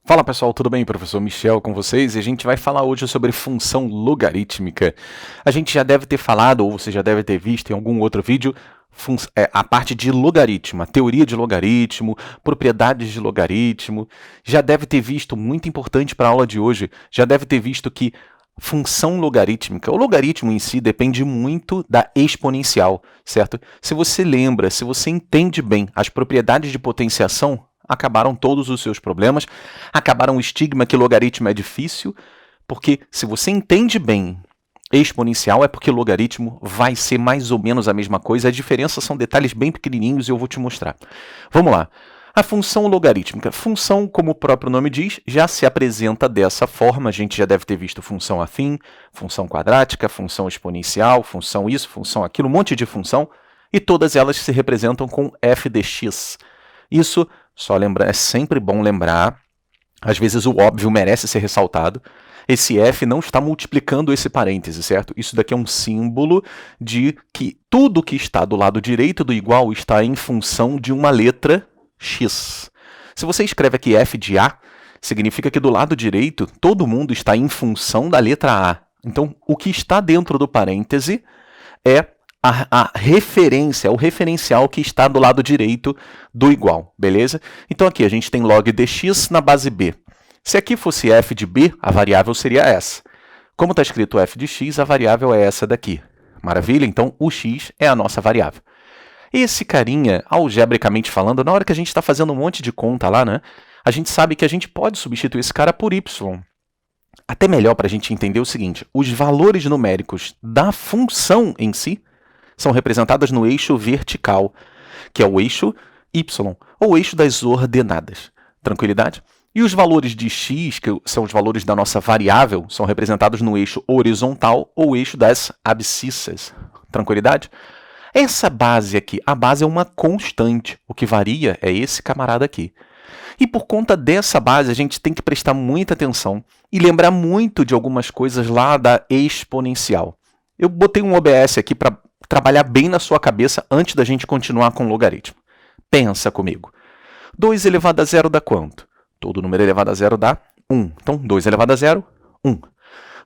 Fala pessoal, tudo bem? Professor Michel com vocês e a gente vai falar hoje sobre função logarítmica. A gente já deve ter falado, ou você já deve ter visto em algum outro vídeo, a parte de logaritmo, a teoria de logaritmo, propriedades de logaritmo. Já deve ter visto, muito importante para a aula de hoje, já deve ter visto que função logarítmica, o logaritmo em si depende muito da exponencial, certo? Se você lembra, se você entende bem as propriedades de potenciação, acabaram todos os seus problemas, acabaram o estigma que logaritmo é difícil, porque se você entende bem exponencial é porque logaritmo vai ser mais ou menos a mesma coisa, a diferença são detalhes bem pequenininhos e eu vou te mostrar. Vamos lá. A função logarítmica. Função, como o próprio nome diz, já se apresenta dessa forma, a gente já deve ter visto função afim, função quadrática, função exponencial, função isso, função aquilo, um monte de função, e todas elas se representam com f de x. Isso, só lembrar, é sempre bom lembrar, às vezes o óbvio merece ser ressaltado, esse f não está multiplicando esse parêntese, certo? Isso daqui é um símbolo de que tudo que está do lado direito do igual está em função de uma letra x. Se você escreve aqui f de a, significa que do lado direito todo mundo está em função da letra a. Então, o que está dentro do parêntese é a referência, o referencial que está do lado direito do igual, beleza? Então aqui a gente tem log dx na base b. Se aqui fosse f de b, a variável seria essa. Como está escrito f de x, a variável é essa daqui. Maravilha? Então o x é a nossa variável. Esse carinha, algebricamente falando, na hora que a gente está fazendo um monte de conta lá, né, a gente sabe que a gente pode substituir esse cara por y. Até melhor para a gente entender o seguinte, os valores numéricos da função em si são representadas no eixo vertical, que é o eixo y, ou o eixo das ordenadas. Tranquilidade? E os valores de x, que são os valores da nossa variável, são representados no eixo horizontal, ou eixo das abscissas. Tranquilidade? Essa base aqui, a base é uma constante. O que varia é esse camarada aqui. E por conta dessa base, a gente tem que prestar muita atenção e lembrar muito de algumas coisas lá da exponencial. Eu botei um OBS aqui para trabalhar bem na sua cabeça antes da gente continuar com o logaritmo. Pensa comigo. 2 elevado a zero dá quanto? Todo número elevado a zero dá 1. Então, 2 elevado a zero, 1.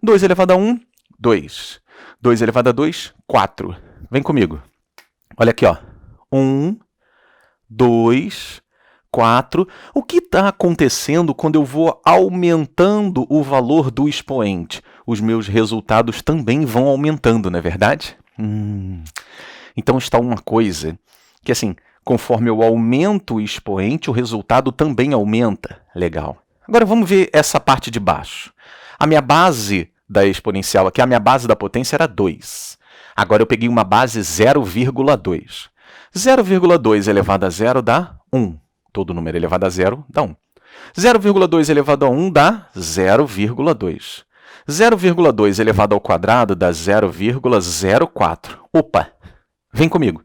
2 elevado a 1, 2. 2 elevado a 2, 4. Vem comigo. Olha aqui, ó. 1, 2, 4. O que está acontecendo quando eu vou aumentando o valor do expoente? Os meus resultados também vão aumentando, não é verdade? Então está uma coisa que, assim, conforme eu aumento o expoente, o resultado também aumenta. Legal. Agora vamos ver essa parte de baixo. A minha base da exponencial aqui, a minha base da potência era 2. Agora eu peguei uma base 0,2. 0,2 elevado a zero dá 1. Todo número elevado a zero dá 1. 0,2 elevado a 1 dá 0,2. 0,2 elevado ao quadrado dá 0,04. Opa! Vem comigo.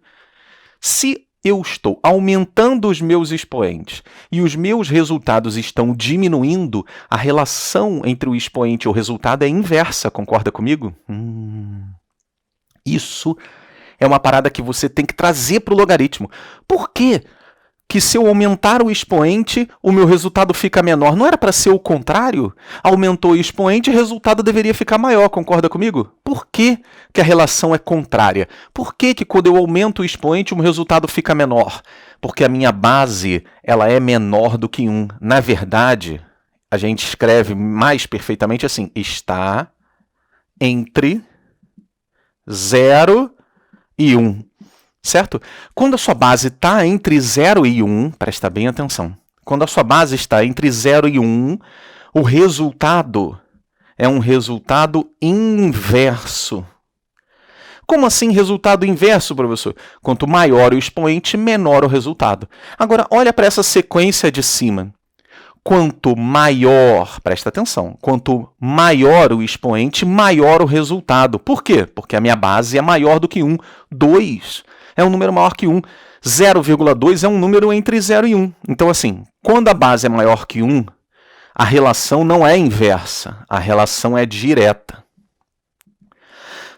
Se eu estou aumentando os meus expoentes e os meus resultados estão diminuindo, a relação entre o expoente e o resultado é inversa, concorda comigo? Isso é uma parada que você tem que trazer para o logaritmo. Por quê? Que se eu aumentar o expoente, o meu resultado fica menor. Não era para ser o contrário? Aumentou o expoente, o resultado deveria ficar maior, concorda comigo? Por que que a relação é contrária? Por que que quando eu aumento o expoente, o meu resultado fica menor? Porque a minha base ela é menor do que 1. Na verdade, a gente escreve mais perfeitamente assim, está entre 0 e 1. Certo? Quando a sua base está entre 0 e 1, presta bem atenção, quando a sua base está entre 0 e 1, o resultado é um resultado inverso. Como assim resultado inverso, professor? Quanto maior o expoente, menor o resultado. Agora, olha para essa sequência de cima. Quanto maior, presta atenção, quanto maior o expoente, maior o resultado. Por quê? Porque a minha base é maior do que 1. 2 é um número maior que 1. 0,2 é um número entre 0 e 1. Então, assim, quando a base é maior que 1, a relação não é inversa, a relação é direta.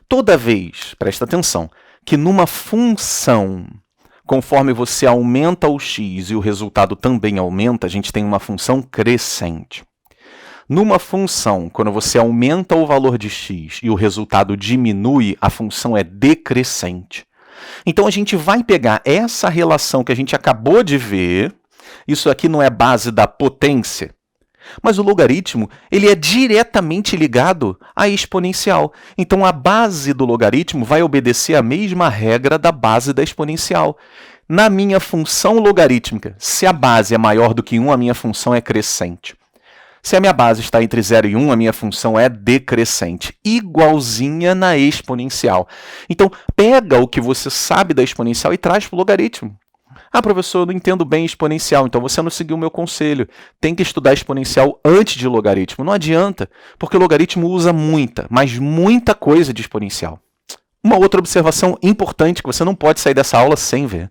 Toda vez, presta atenção, que numa função Conforme você aumenta o x e o resultado também aumenta, a gente tem uma função crescente. Numa função, quando você aumenta o valor de x e o resultado diminui, a função é decrescente. Então, a gente vai pegar essa relação que a gente acabou de ver, isso aqui não é base da potência, mas o logaritmo ele é diretamente ligado à exponencial. Então, a base do logaritmo vai obedecer à mesma regra da base da exponencial. Na minha função logarítmica, se a base é maior do que 1, a minha função é crescente. Se a minha base está entre 0 e 1, a minha função é decrescente, igualzinha na exponencial. Então, pega o que você sabe da exponencial e traz para o logaritmo. Ah, professor, eu não entendo bem exponencial, então você não seguiu o meu conselho. Tem que estudar exponencial antes de logaritmo. Não adianta, porque o logaritmo usa muita, mas muita coisa de exponencial. Uma outra observação importante que você não pode sair dessa aula sem ver.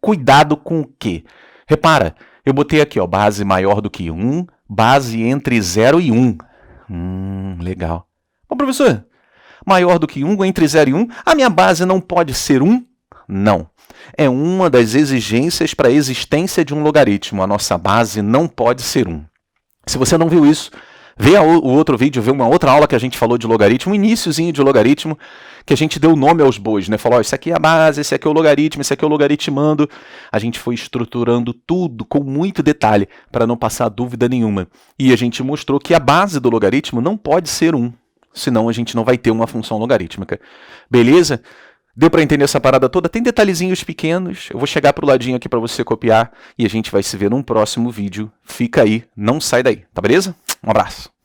Cuidado com o quê? Repara, eu botei aqui, ó, base maior do que 1, base entre 0 e 1. Legal. Bom, professor, maior do que 1, entre 0 e 1, a minha base não pode ser 1? Não. É uma das exigências para a existência de um logaritmo. A nossa base não pode ser 1. Se você não viu isso, vê o outro vídeo, vê uma outra aula que a gente falou de logaritmo, um iniciozinho de logaritmo, que a gente deu nome aos bois, né? Falou, ó, isso aqui é a base, esse aqui é o logaritmo, esse aqui é o logaritmando. A gente foi estruturando tudo com muito detalhe, para não passar dúvida nenhuma. E a gente mostrou que a base do logaritmo não pode ser 1, senão a gente não vai ter uma função logarítmica. Beleza? Deu para entender essa parada toda? Tem detalhezinhos pequenos, eu vou chegar para o ladinho aqui para você copiar e a gente vai se ver num próximo vídeo. Fica aí, não sai daí, tá beleza? Um abraço.